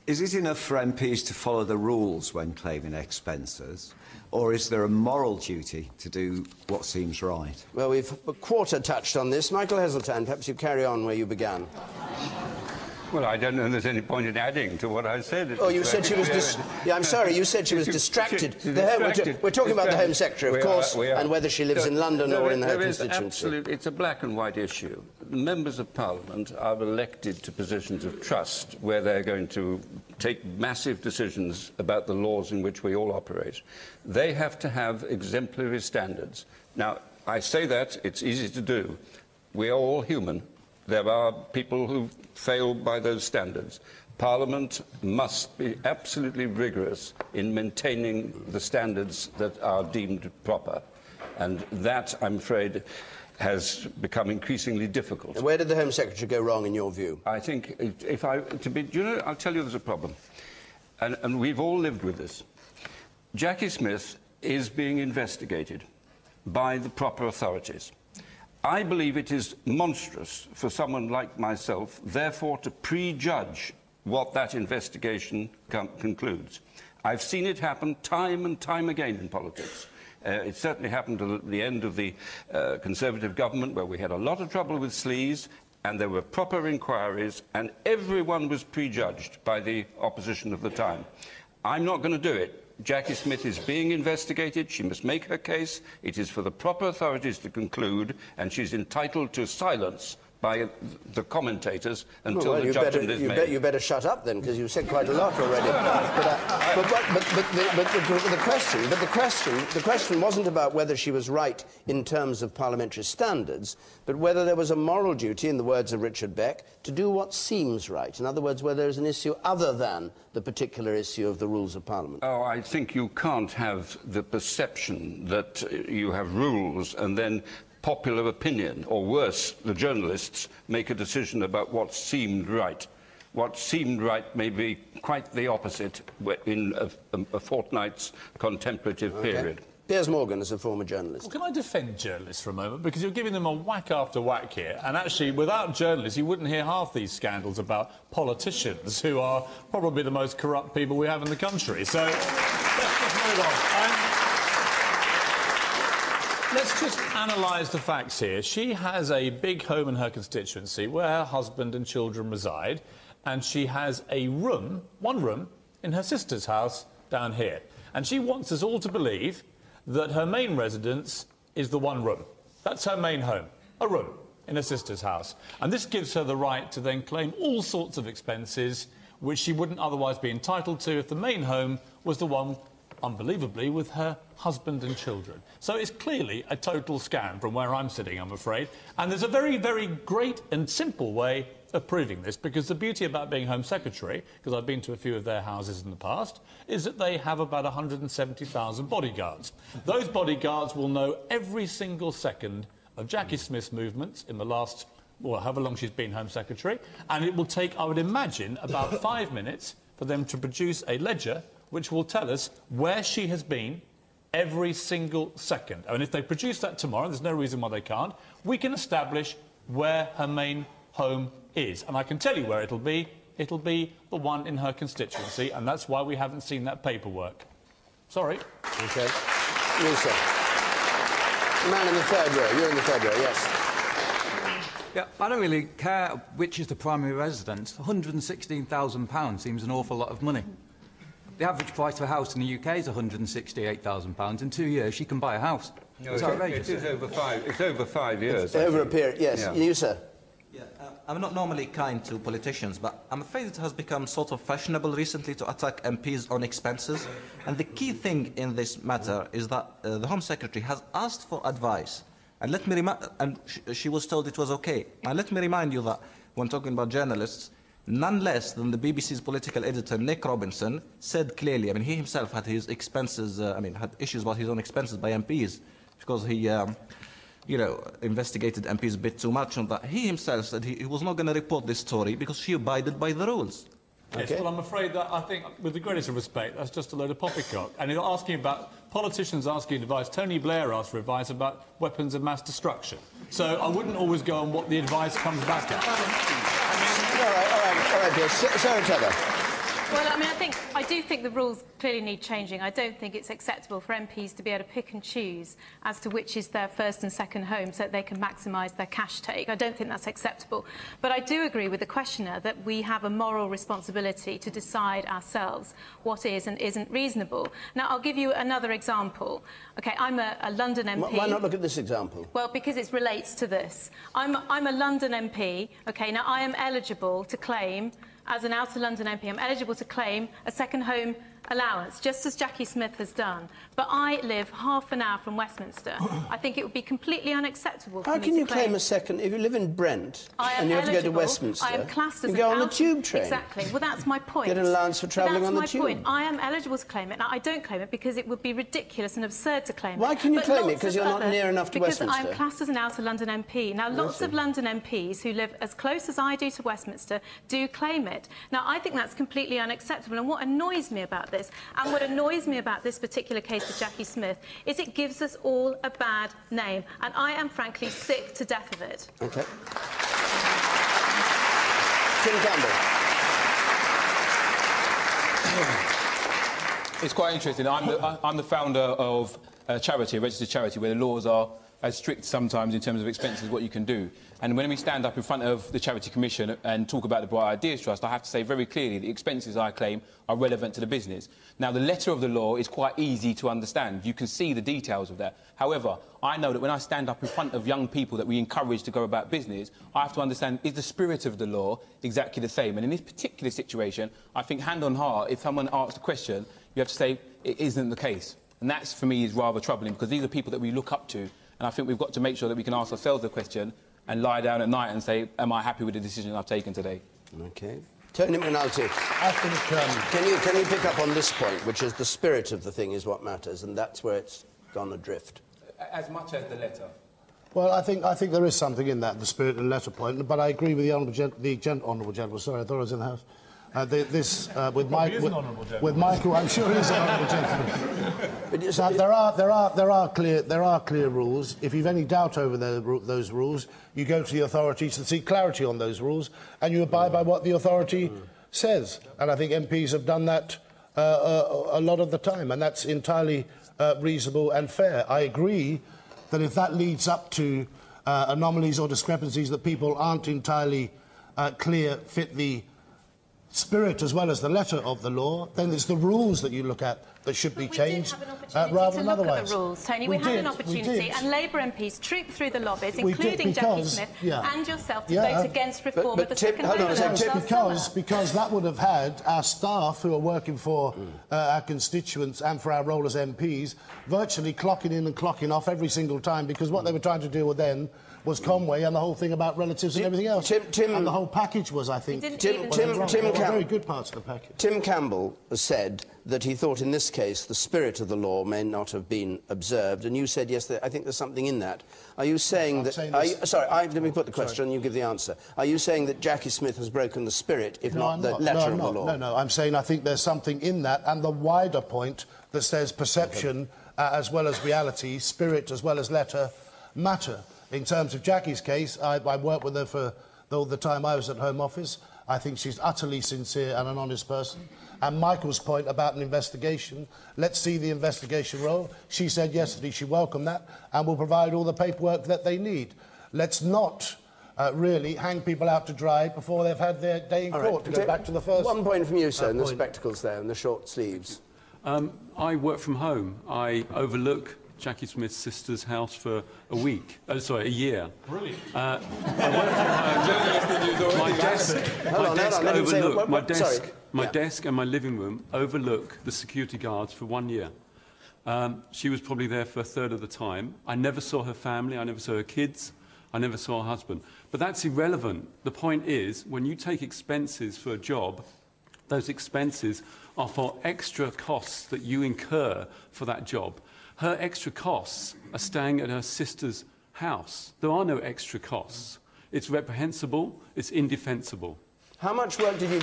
Is it enough for MPs to follow the rules when claiming expenses, or is there a moral duty to do what seems right? Well, we've a quarter touched on this. Michael Heseltine, perhaps you carry on where you began. Well, I don't know if there's any point in adding to what I said. Oh, you said she was... Yeah, I'm sorry, you said she was distracted. We're talking about the Home Secretary, of course, and whether she lives in London or in her constituency. It's a black and white issue. Members of Parliament are elected to positions of trust where they're going to take massive decisions about the laws in which we all operate. They have to have exemplary standards. Now, I say that, it's easy to do. We are all human. There are people who fail by those standards. Parliament must be absolutely rigorous in maintaining the standards that are deemed proper. And that, I'm afraid, has become increasingly difficult. And where did the Home Secretary go wrong, in your view? I think, I'll tell you there's a problem. And we've all lived with this. Jacqui Smith is being investigated by the proper authorities. I believe it is monstrous for someone like myself, therefore, to prejudge what that investigation concludes. I've seen it happen time and time again in politics. It certainly happened at the end of the Conservative government, where we had a lot of trouble with sleaze, and there were proper inquiries, and everyone was prejudged by the opposition of the time. I'm not going to do it. Jacqui Smith is being investigated. She must make her case. It is for the proper authorities to conclude, and she's entitled to silence by the commentators until the judgment is made. You better shut up then, because you've said quite a lot already. But the question wasn't about whether she was right in terms of parliamentary standards, but whether there was a moral duty, in the words of Richard Beck, to do what seems right. In other words, whether there's an issue other than the particular issue of the rules of Parliament. Oh, I think you can't have the perception that you have rules and then popular opinion, or worse, the journalists, make a decision about what seemed right. What seemed right may be quite the opposite in a fortnight's contemplative period. Piers Morgan, as a former journalist. Well, can I defend journalists for a moment? Because you're giving them a whack after whack here, and actually, without journalists, you wouldn't hear half these scandals about politicians, who are probably the most corrupt people we have in the country. So, let's just move on. Let's just analyse the facts here. She has a big home in her constituency where her husband and children reside, and she has a room, one room, in her sister's house down here. And she wants us all to believe that her main residence is the one room. That's her main home, a room in her sister's house. And this gives her the right to then claim all sorts of expenses which she wouldn't otherwise be entitled to if the main home was the one, unbelievably, with her husband and children. So it's clearly a total scam from where I'm sitting, I'm afraid. And there's a very, very great and simple way of proving this, because the beauty about being Home Secretary, because I've been to a few of their houses in the past, is that they have about 170,000 bodyguards. Those bodyguards will know every single second of Jacqui Smith's movements in the last, well, however long she's been Home Secretary, and it will take, I would imagine, about 5 minutes for them to produce a ledger which will tell us where she has been every single second. And if they produce that tomorrow, there's no reason why they can't, we can establish where her main home is. And I can tell you where it'll be. It'll be the one in her constituency, and that's why we haven't seen that paperwork. Sorry. OK. You, sir. The man in the third row. You're in the third row, yes. Yeah, I don't really care which is the primary residence. £116,000 seems an awful lot of money. The average price of a house in the UK is £168,000. In 2 years, she can buy a house. No, it's outrageous. It is over 5. It's over 5 years. It's over a period, yes. Yeah. You, sir. Yeah, I'm not normally kind to politicians, but I'm afraid it has become sort of fashionable recently to attack MPs on expenses. And the key thing in this matter is that the Home Secretary has asked for advice. And let me she was told it was OK. And let me remind you that when talking about journalists, none less than the BBC's political editor, Nick Robinson, said clearly, I mean, he himself had his expenses, had issues about his own expenses by MPs, because he, investigated MPs a bit too much on that. He himself said he was not going to report this story because she abided by the rules. Yes, well, I'm afraid that, I think, with the greatest of respect, that's just a load of poppycock. And you're asking about politicians asking advice. Tony Blair asked for advice about weapons of mass destruction. So I wouldn't always go on what the advice comes back at. All right, Pierce. Sarah Tether. Well, I mean, I do think the rules clearly need changing. I don't think it's acceptable for MPs to be able to pick and choose as to which is their first and second home so that they can maximise their cash take. I don't think that's acceptable. But I do agree with the questioner that we have a moral responsibility to decide ourselves what is and isn't reasonable. Now, I'll give you another example. OK, I'm a London MP. Why not look at this example? Well, because it relates to this. I'm a London MP. OK, now I am eligible to claim, as an Outer London MP, I'm eligible to claim a second home allowance, just as Jacqui Smith has done. But I live half an hour from Westminster. I think it would be completely unacceptable for me to claim... How can you claim a second... If you live in Brent and you have to go to Westminster, I am classed as you go on the tube train. Exactly. Well, that's my point. Get an allowance for travelling on the tube. That's my point. I am eligible to claim it. Now, I don't claim it because it would be ridiculous and absurd to claim it. Why can you claim it? Because you're not near enough to Westminster? Because I'm classed as an Outer London MP. Now, lots of London MPs who live as close as I do to Westminster do claim it. Now, I think that's completely unacceptable. And what annoys me about this, and what annoys me about this particular case of Jacqui Smith, is it gives us all a bad name. And I am, frankly, sick to death of it. OK. Tim Campbell. It's quite interesting. I'm the founder of a charity, a registered charity, where the laws are as strict sometimes in terms of expenses, what you can do. And when we stand up in front of the Charity Commission and talk about the Bright Ideas Trust, I have to say very clearly the expenses I claim are relevant to the business. Now, the letter of the law is quite easy to understand. You can see the details of that. However, I know that when I stand up in front of young people that we encourage to go about business, I have to understand, is the spirit of the law exactly the same? And in this particular situation, I think, hand on heart, if someone asks a question, you have to say, it isn't the case. And that's, for me, is rather troubling, because these are people that we look up to. And I think we've got to make sure that we can ask ourselves the question and lie down at night and say, am I happy with the decision I've taken today? OK. Tony McNulty, I think, can you pick up on this point, which is the spirit of the thing is what matters, and that's where it's gone adrift? As much as the letter. well, I think there is something in that, the spirit and letter point, but I agree with the honourable gentleman. Sorry, I thought I was in the House. With Michael, I'm sure he is an honourable gentleman. So there are clear rules. If you've any doubt over those rules, you go to the authorities to seek clarity on those rules, and you abide by what the authority says. And I think MPs have done that a lot of the time, and that's entirely reasonable and fair. I agree that if that leads up to anomalies or discrepancies that people aren't entirely clear fit the spirit as well as the letter of the law, then it's the rules that you look at that should be changed rather than otherwise. At the rules, Tony. We had an opportunity, and Labour MPs trooped through the lobbies, including Jacqui Smith and yourself, to vote against reform of the second home allowance. Because that would have had our staff who are working for our constituents and for our role as MPs virtually clocking in and clocking off every single time, because what they were trying to deal with then was Conway and the whole thing about relatives and everything else. And the whole package was, I think... very good parts of the package. Tim Campbell has said that he thought in this case the spirit of the law may not have been observed, and you said, yes, I think there's something in that. Are you saying that... let me put the question and you give the answer. Are you saying that Jacqui Smith has broken the spirit, if not the letter of the law? No, I'm saying I think there's something in that, and the wider point that says perception as well as reality, spirit as well as letter, matter. In terms of Jacqui's case, I worked with her for all the time I was at Home Office. I think she's utterly sincere and an honest person. And Michael's point about an investigation, let's see the investigation roll. She said yesterday she welcomed that and will provide all the paperwork that they need. Let's not really hang people out to dry before they've had their day in court, to go back to the first... One point from you, sir, and the spectacles there and the short sleeves. I work from home. I overlook Jacqui Smith's sister's house for a week. Oh, sorry, a year. Brilliant. I work from home. My desk and my living room overlook the security guards for 1 year. She was probably there for a third of the time. I never saw her family. I never saw her kids. I never saw her husband. But that's irrelevant. The point is, when you take expenses for a job, those expenses are for extra costs that you incur for that job. Her extra costs are staying at her sister's house. There are no extra costs. It's reprehensible. It's indefensible. How much work did you...